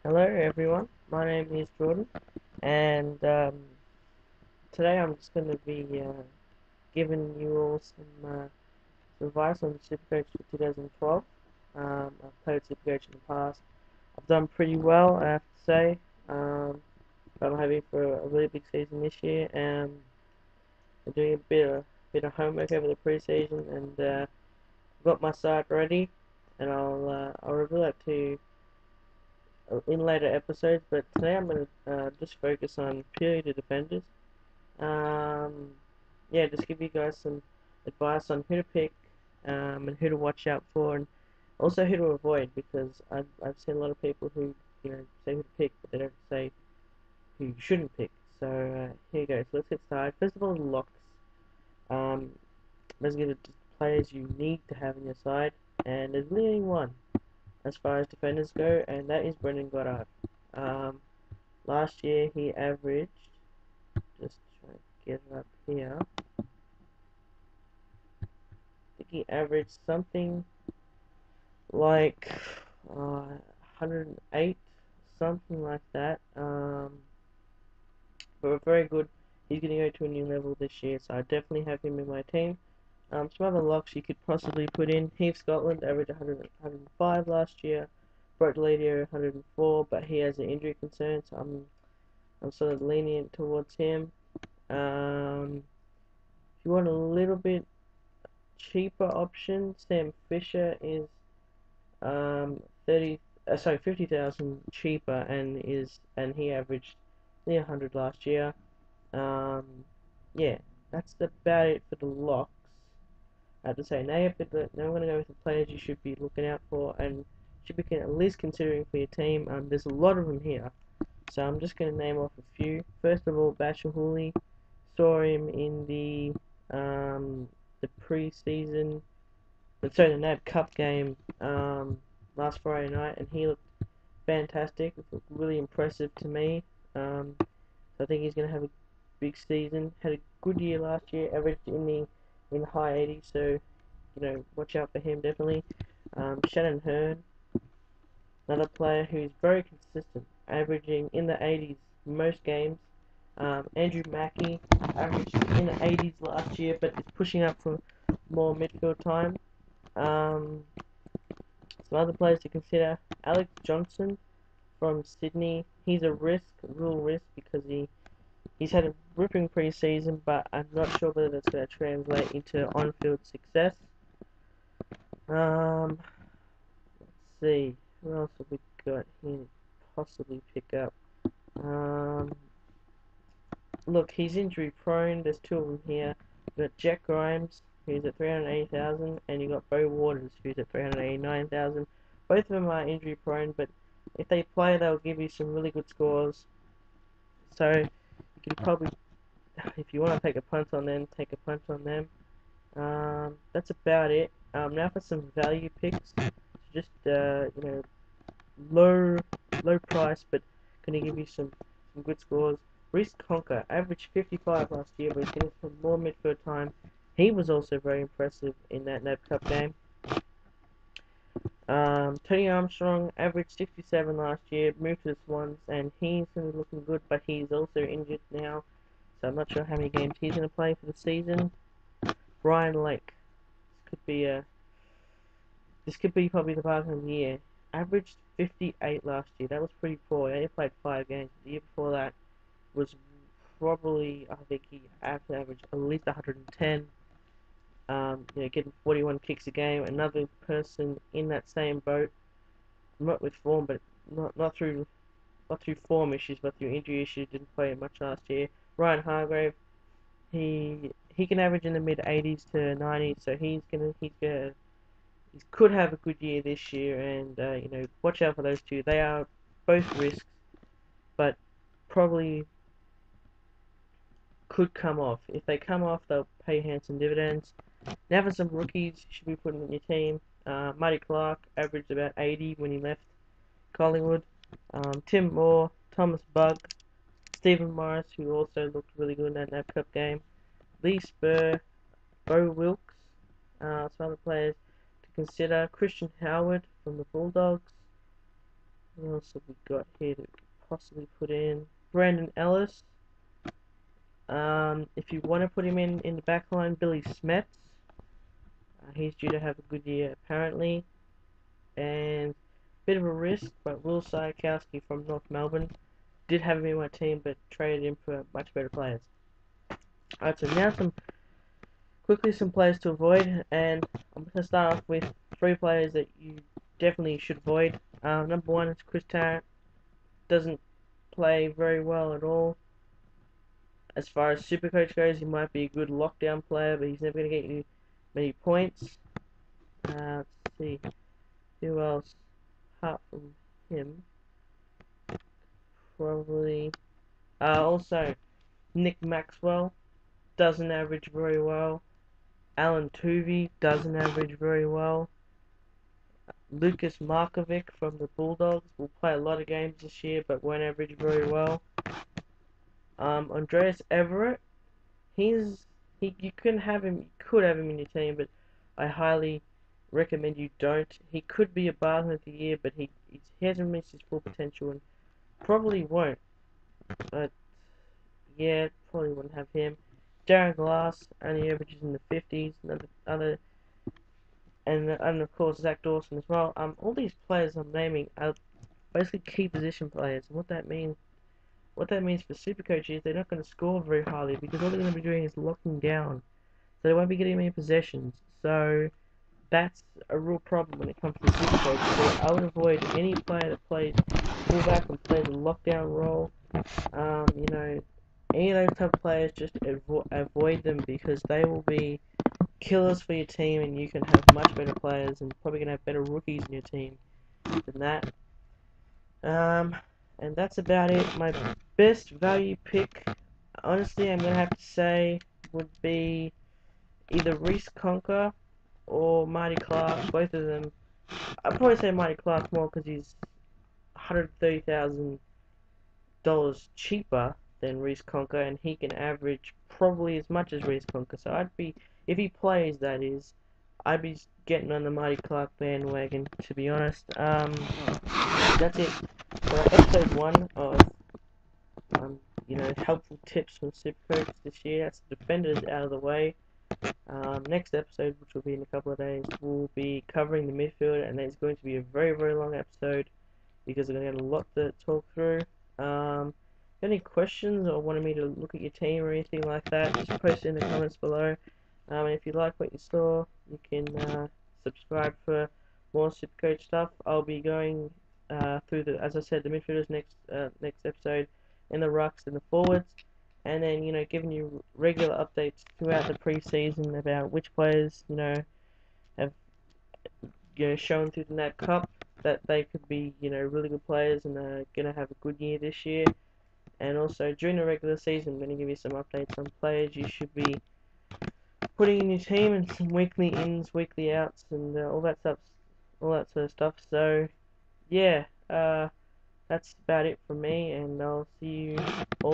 Hello everyone, my name is Jordan, and today I'm just going to be giving you all some advice on Supercoach for 2012. I've played Supercoach in the past. I've done pretty well, I have to say. But I'm hoping for a really big season this year. I'm doing a bit of homework over the preseason, and got my side ready, and I'll reveal that to you in later episodes. But today I'm going to just focus on purely the defenders. Um, yeah, just give you guys some advice on who to pick, and who to watch out for, and also who to avoid, because I've seen a lot of people who say who to pick, but they don't say who you shouldn't pick. So here you go. So let's get started. First of all, locks. Um, basically the players you need to have in your side, and there's only one as far as defenders go, and that is Brendan Goddard. Um, Last year he averaged, just trying to get it up here. I think he averaged something like 108, something like that. But very good. He's going to go to a new level this year, so I definitely have him in my team. Some other locks you could possibly put in. Heath Scotland averaged 100, 105 last year. Brock Leader 104, but he has an injury concern, so I'm sort of lenient towards him. If you want a little bit cheaper option, Sam Fisher is 50,000 cheaper, and he averaged near 100 last year. Um, yeah, that's about it for the locks. I have to say now, now I'm going to go with the players you should be looking out for and should be at least considering for your team. There's a lot of them here, so I'm just going to name off a few. First of all, Bashahuli. Saw him in the pre-season, sorry, the NAB Cup game last Friday night, and he looked fantastic. It looked really impressive to me. So I think he's going to have a big season. Had a good year last year, averaged in the high 80s. So watch out for him definitely. Shannon Hearn, another player who's very consistent, averaging in the 80s most games. Andrew Mackey averaged in the 80s last year, but is pushing up for more midfield time. Um, some other players to consider: Alex Johnson from Sydney. He's a real risk, because he's had a ripping pre-season, but I'm not sure whether that's going to translate into on-field success. Um, let's see, who else have we got here to possibly pick up? Um, Look, he's injury prone. There's two of them here. You got Jack Grimes, who's at 380,000, and you got Bo Waters, who's at 389,000. Both of them are injury prone, but if they play, they'll give you some really good scores. So you can probably, if you want to take a punt on them, take a punt on them. That's about it. Now for some value picks. Just low low price, but can give you some good scores. Reece Conker averaged 55 last year, but he's getting some more midfield time. He was also very impressive in that NAB Cup game. Tony Armstrong averaged 67 last year, moved to the Swans, and he's looking good, but he's also injured now, so I'm not sure how many games he's going to play for the season. Brian Lake, this could be a this could be probably the bargain of the year. Averaged 58 last year. That was pretty poor. He only played 5 games. The year before that was probably, I think he had to average at least 110. Getting 41 kicks a game. Another person in that same boat, not with form, but not through form issues, but through injury issues. Didn't play much last year. Ryan Hargrave, he can average in the mid 80s to 90s, so he could have a good year this year, and watch out for those two. They are both risks, but probably could come off. If they come off, they'll pay handsome dividends. Now for some rookies you should be putting in your team. Marty Clark averaged about 80 when he left Collingwood. Tim Moore, Thomas Bugg, Stephen Morris, who also looked really good in that NAB Cup game. Lee Spur, Bo Wilkes, some other players to consider. Christian Howard from the Bulldogs. What else have we got here that we could possibly put in? Brandon Ellis. If you want to put him in the back line, Billy Smets. He's due to have a good year apparently, and bit of a risk, but Will Siakowski from North Melbourne did have him in my team, but traded him for much better players. Alright, so now some players to avoid, and I'm going to start off with 3 players that you definitely should avoid. Number 1 is Chris Tarrant. Doesn't play very well at all. As far as Supercoach goes, he might be a good lockdown player, but he's never going to get you many points. Let's see, who else apart from him? Probably. Also, Nick Maxwell doesn't average very well. Alan Tuvey doesn't average very well. Lucas Markovic from the Bulldogs will play a lot of games this year, but won't average very well. Andreas Everett, you could have him in your team, but I highly recommend you don't. He could be a Bargain of the Year, but he hasn't reached his full potential and probably won't. But yeah, probably wouldn't have him. Darren Glass only averages in the 50s. And of course Zach Dawson as well. All these players I'm naming are basically key position players. And what that means for Supercoach is they're not going to score very highly because all they're going to be doing is locking down. So they won't be getting many possessions. So that's a real problem when it comes to Supercoach. So I would avoid any player that plays fullback and plays a lockdown role. You know, any of those type of players, just avoid them because they will be killers for your team, and you can have much better players and probably gonna have better rookies in your team than that. And that's about it. My best value pick, honestly, I'm gonna have to say would be either Reese Conker or Marty Clark. Both of them. I'd probably say Marty Clark more because he's $130,000 cheaper than Reese Conker, and he can average probably as much as Reese Conker. So if he plays, that is, I'd be getting on the Marty Clark bandwagon, to be honest. That's it for episode 1 of helpful tips from Supercoach this year. That's the Defenders out of the way. Next episode, which will be in a couple of days, we'll be covering the midfield, and it's going to be a very, very long episode because we're going to get a lot to talk through. Any questions or wanted me to look at your team or anything like that, just post it in the comments below. And if you like what you saw, you can subscribe for more Supercoach stuff. I'll be going through as I said, the midfielders next episode, and the rucks and the forwards, and then giving you regular updates throughout the preseason about which players have shown through the Nat Cup that they could be really good players and are gonna have a good year this year. And also during the regular season, I'm going to give you some updates on players you should be putting in your team, and some weekly ins, weekly outs, and all that sort of stuff. So yeah, that's about it from me, and I'll see you all.